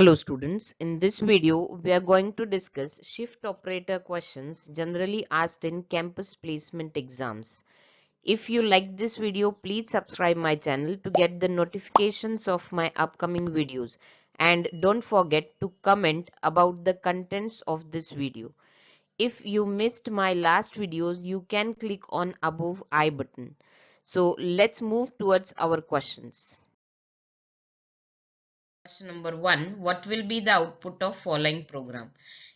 Hello students, in this video we are going to discuss shift operator questions generally asked in campus placement exams. If you like this video, please subscribe my channel to get the notifications of my upcoming videos, and don't forget to comment about the contents of this video. If you missed my last videos, you can click on above I button. So let's move towards our questions. Question number 1. What will be the output of following program?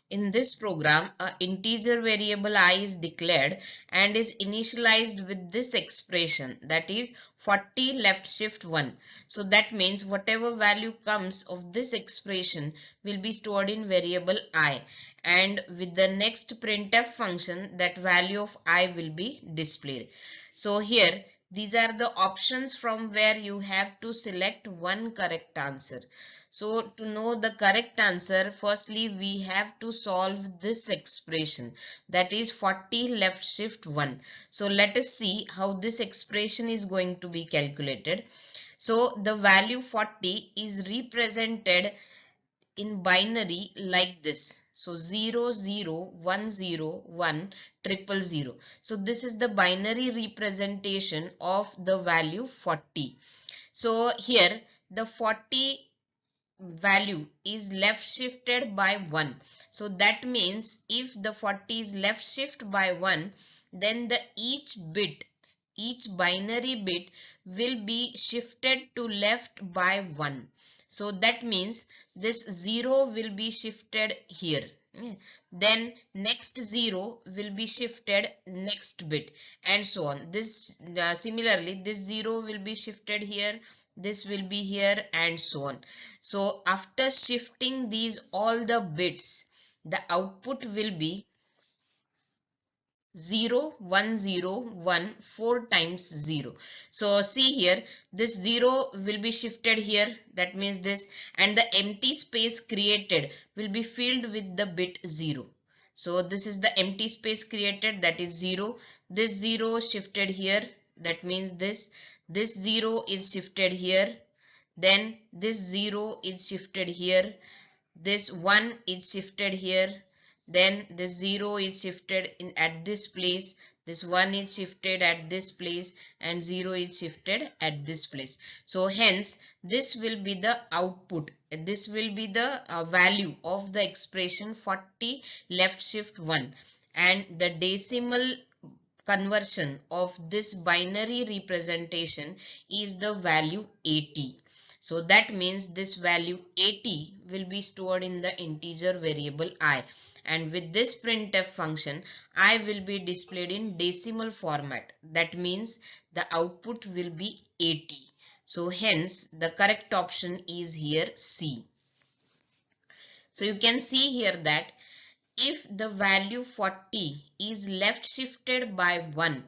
In this program, a integer variable I is declared and is initialized with this expression, that is 40 left shift 1. So that means whatever value comes of this expression will be stored in variable I, and with the next printf function that value of I will be displayed. So here these are the options from where you have to select one correct answer. So to know the correct answer, firstly we have to solve this expression, that is 40 left shift 1. So let us see how this expression is going to be calculated. So the value 40 is represented in binary like this. So 0 0 1 0 1 triple 0. So this is the binary representation of the value 40. So here the 40 value is left shifted by 1. So that means if the 40 is left shift by 1, then the each binary bit will be shifted to left by 1. So that means this 0 will be shifted here. Then next 0 will be shifted next bit, and so on. This similarly this 0 will be shifted here, this will be here, and so on. So after shifting these all the bits, the output will be 0 1 0 1 4 times 0. So see here, this 0 will be shifted here, that means this, and the empty space created will be filled with the bit 0. So this is the empty space created, that is 0. This 0 shifted here, that means this 0 is shifted here, then this 0 is shifted here, this 1 is shifted here, then this 0 is shifted in at this place, this 1 is shifted at this place, and 0 is shifted at this place. So hence this will be the output, this will be the value of the expression 40 left shift 1, and the decimal conversion of this binary representation is the value 80. So that means this value 80 will be stored in the integer variable I, and with this printf function I will be displayed in decimal format, that means the output will be 80. So hence the correct option is here C. So you can see here that if the value 40 is left shifted by 1,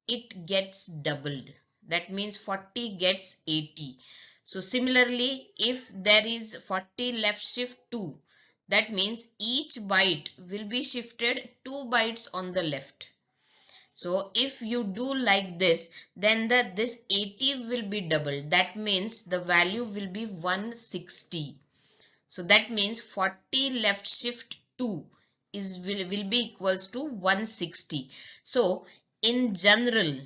it gets doubled. That means 40 gets 80. So similarly, if there is 40 left shift 2, that means each byte will be shifted 2 bytes on the left. So if you do like this, then this 80 will be doubled. That means the value will be 160. So that means 40 left shift 2 will be equals to 160. So in general,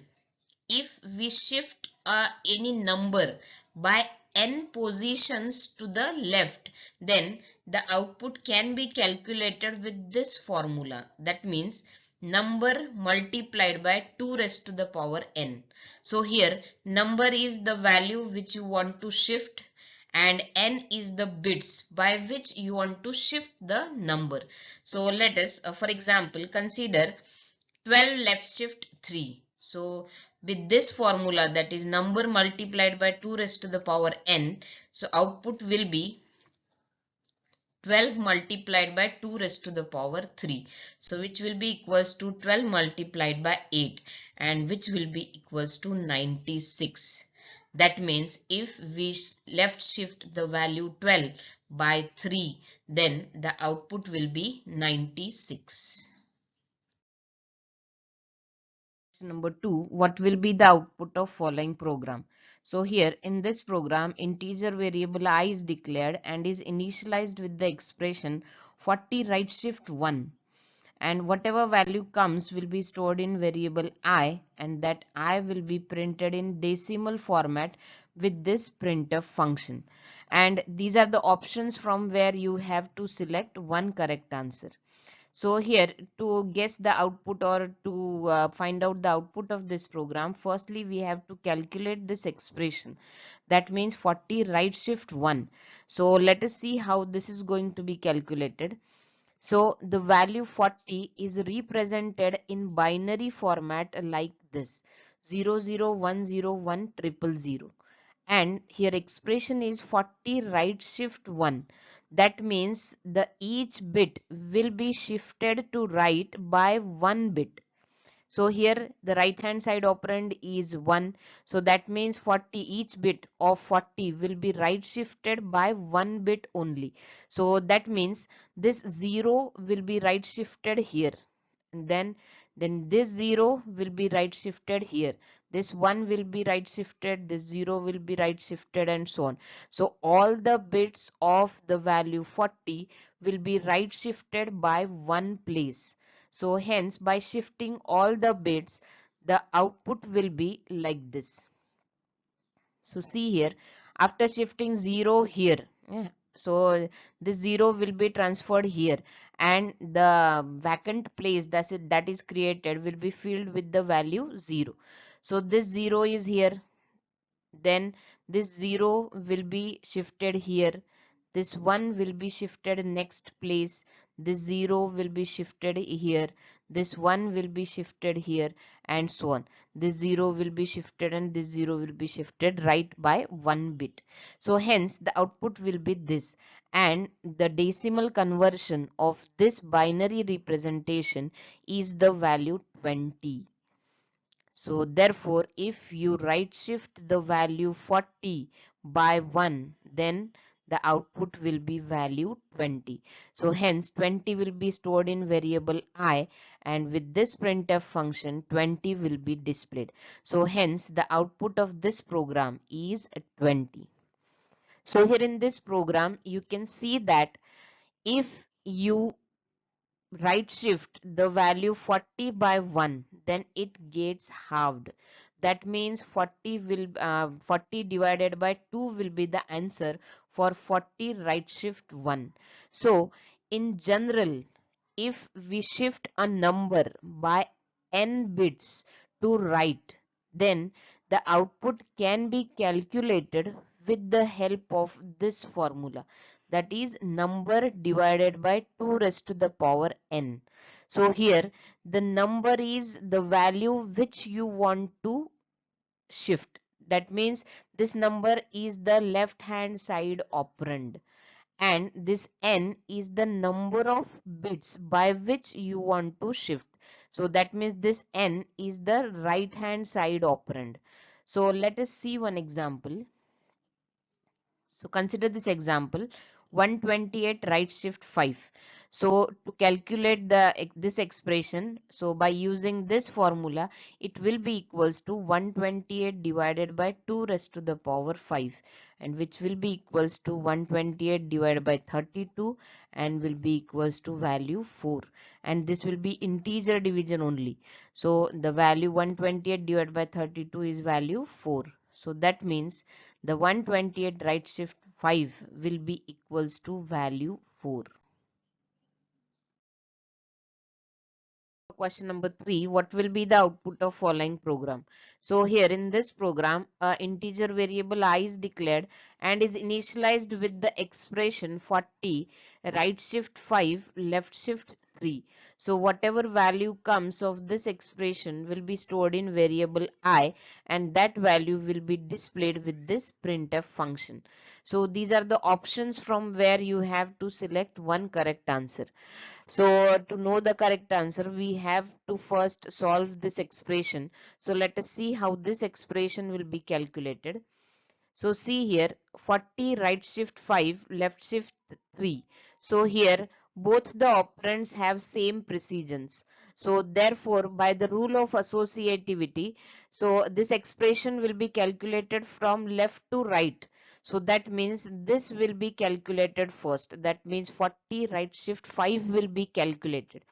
if we shift any number by n positions to the left, then the output can be calculated with this formula. That means number multiplied by 2 raised to the power n. So here number is the value which you want to shift, and n is the bits by which you want to shift the number. So let us for example consider 12 left shift 3. So with this formula, that is number multiplied by 2 raised to the power n, so output will be 12 multiplied by 2 raised to the power 3. So which will be equals to 12 multiplied by 8, and which will be equals to 96. That means if we left shift the value 12 by 3, then the output will be 96. Number 2, what will be the output of following program? So here in this program, integer variable I is declared and is initialized with the expression 40 right shift 1, and whatever value comes will be stored in variable I, and that I will be printed in decimal format with this printf function. And these are the options from where you have to select one correct answer. So here, to guess the output or to find out the output of this program, firstly we have to calculate this expression. That means 40 right shift 1. So let us see how this is going to be calculated. So the value 40 is represented in binary format like this: 00101000, and here expression is 40 right shift 1. That means the each bit will be shifted to right by 1 bit. So here the right hand side operand is 1. So that means 40, each bit of 40 will be right shifted by 1 bit only. So that means this 0 will be right shifted here. And then this 0 will be right shifted here. This 1 will be right shifted, this 0 will be right shifted, and so on. So all the bits of the value 40 will be right shifted by one place. So hence by shifting all the bits, the output will be like this. So see here, after shifting 0 here, yeah, so this 0 will be transferred here, and the vacant place that is created will be filled with the value 0. So this 0 is here, then this 0 will be shifted here, this 1 will be shifted next place, this 0 will be shifted here, this 1 will be shifted here, and so on. This 0 will be shifted and this 0 will be shifted right by 1 bit. So hence the output will be this, and the decimal conversion of this binary representation is the value 20. So therefore, if you right shift the value 40 by 1, then the output will be value 20. So hence 20 will be stored in variable I, and with this printf function 20 will be displayed. So hence the output of this program is 20. So here in this program you can see that if you right shift the value 40 by 1, then it gets halved. That means 40 divided by 2 will be the answer for 40 right shift 1. So in general, if we shift a number by n bits to right, then the output can be calculated with the help of this formula, that is number divided by 2 raised to the power n. So here the number is the value which you want to shift. That means this number is the left hand side operand, and this n is the number of bits by which you want to shift. So that means this n is the right hand side operand. So let us see one example. So consider this example: 128 right shift 5. So to calculate this expression, so by using this formula, it will be equals to 128 divided by 2 raised to the power 5, and which will be equals to 128 divided by 32, and will be equals to value 4, and this will be integer division only. So the value 128 divided by 32 is value 4. So that means the 128 right shift 5 will be equals to value 4. Question number 3: what will be the output of following program? So here in this program, integer variable I is declared and is initialized with the expression 40 right shift 5 left shift 3. So whatever value comes of this expression will be stored in variable I, and that value will be displayed with this printf function. So these are the options from where you have to select one correct answer. So to know the correct answer, we have to first solve this expression. So let us see how this expression will be calculated. So see here, 40 right shift 5 left shift 3. So here both the operands have same precisions. So therefore, by the rule of associativity, so this expression will be calculated from left to right. So that means this will be calculated first. That means 40 right shift 5 will be calculated.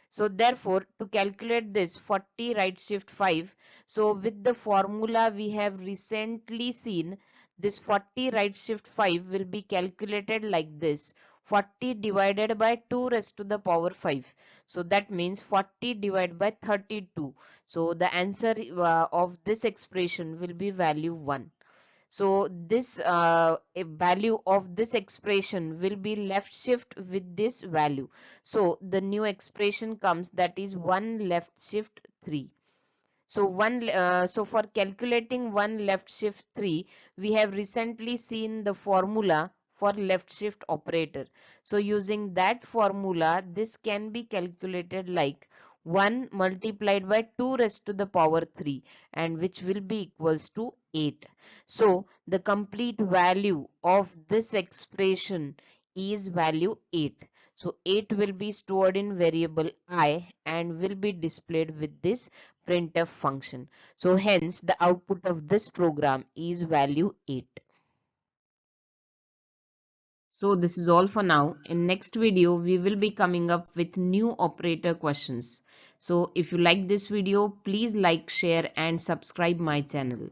So therefore, to calculate this 40 right shift 5, so with the formula we have recently seen, this 40 right shift 5 will be calculated like this: 40 divided by 2 raised to the power 5. So that means 40 divided by 32. So the answer of this expression will be value 1. So this a value of this expression will be left shift with this value. So the new expression comes, that is 1 left shift 3. So for calculating 1 left shift 3, we have recently seen the formula for left shift operator. So using that formula, this can be calculated like 1 multiplied by 2 raised to the power 3, and which will be equals to 8. So the complete value of this expression is value 8. So 8 will be stored in variable I and will be displayed with this printf function. So hence the output of this program is value 8. So this is all for now. In next video, we will be coming up with new operator questions. So if you like this video, please like, share and subscribe my channel.